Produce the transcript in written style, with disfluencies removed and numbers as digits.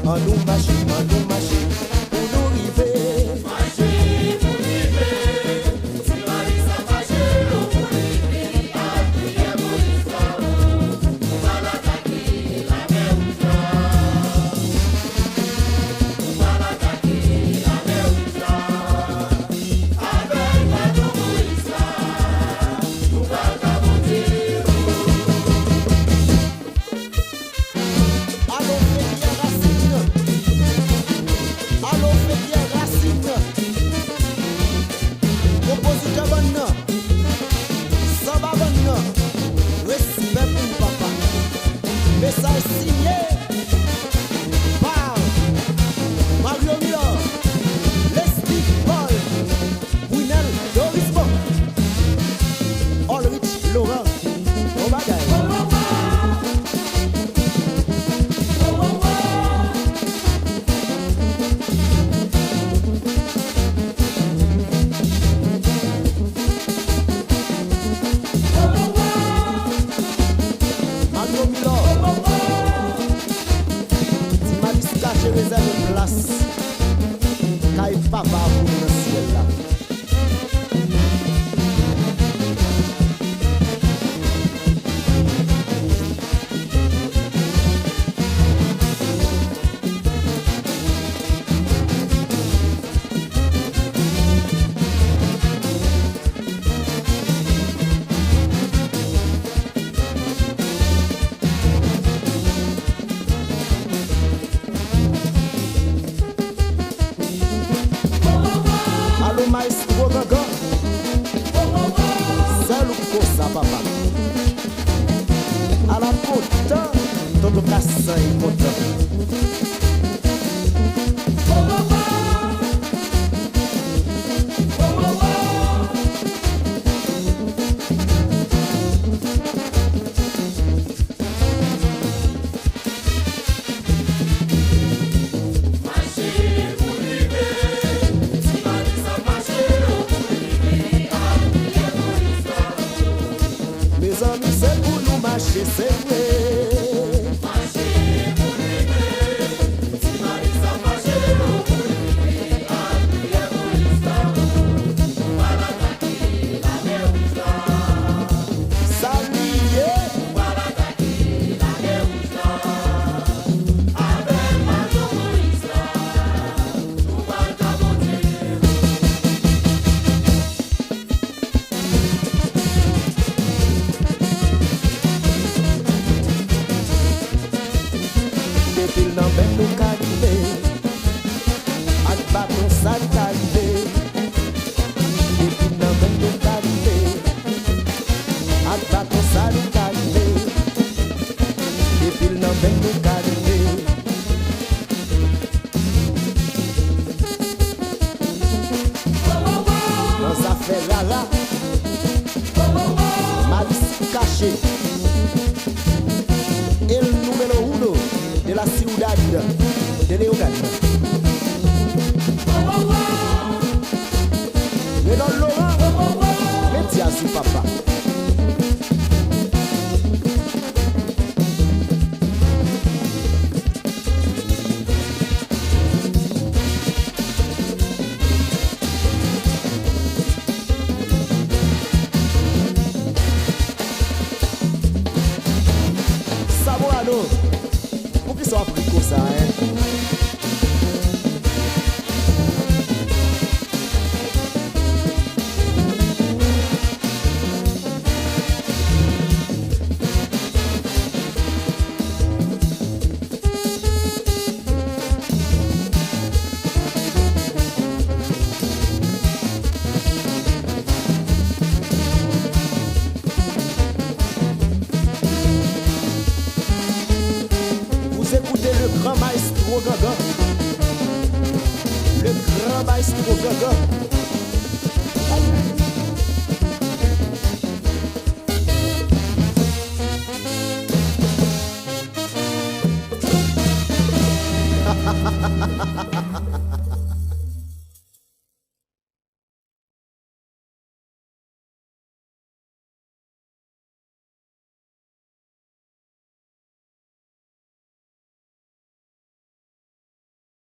an nou mache, pou nou rive. Mache pou rive, si Marisa mache ou pou rive, a priye pou l'histoire, ou malataki la meuja. Ou malataki la meuja, avec ma douisa, ou vagabondiro. Allo Félier Racine, allo Félier Racine, compositeur bon nom, samba bon nom, respect pour papa. Message signé par Mario Miller, Leslie Paul, Winel Dorismo, Ulrich Laurent, au bagage. Mario Miller, si Malice caché réserve place, car il papa pour dans le ciel là. Allo maestro gaga, seul ou ça papa. À la content, tout le cassin est content. Mache pou rive, si Marisa mache ou pou rive, a priye pou l'histoire. Mes amis, c'est pour nous marcher, c'est vrai. Mache pou rive, si Marisa mache ou pou rive, a priye pou l'histoire, ou malataki la meuja. Saluer, Ou malataki la meuja, avec ma douisa, ou vagabondiro. depuis l'an ben nous qu'arrivé, ak baton sal qu'arrivé. Depuis l'an ben nous qu'arrivé, ak baton sal qu'arrivé. Depuis l'an ben nous qu'arrivé. Dans affaire là, Malice caché. El número 1 de la ciudad de Leogan. Le don Laurent, mettez à sous papa. Samoano, pour qui ça a pris comme ça, hein? Vous écoutez le grand maestro Gaga. Le grand maestro Gaga. Allez.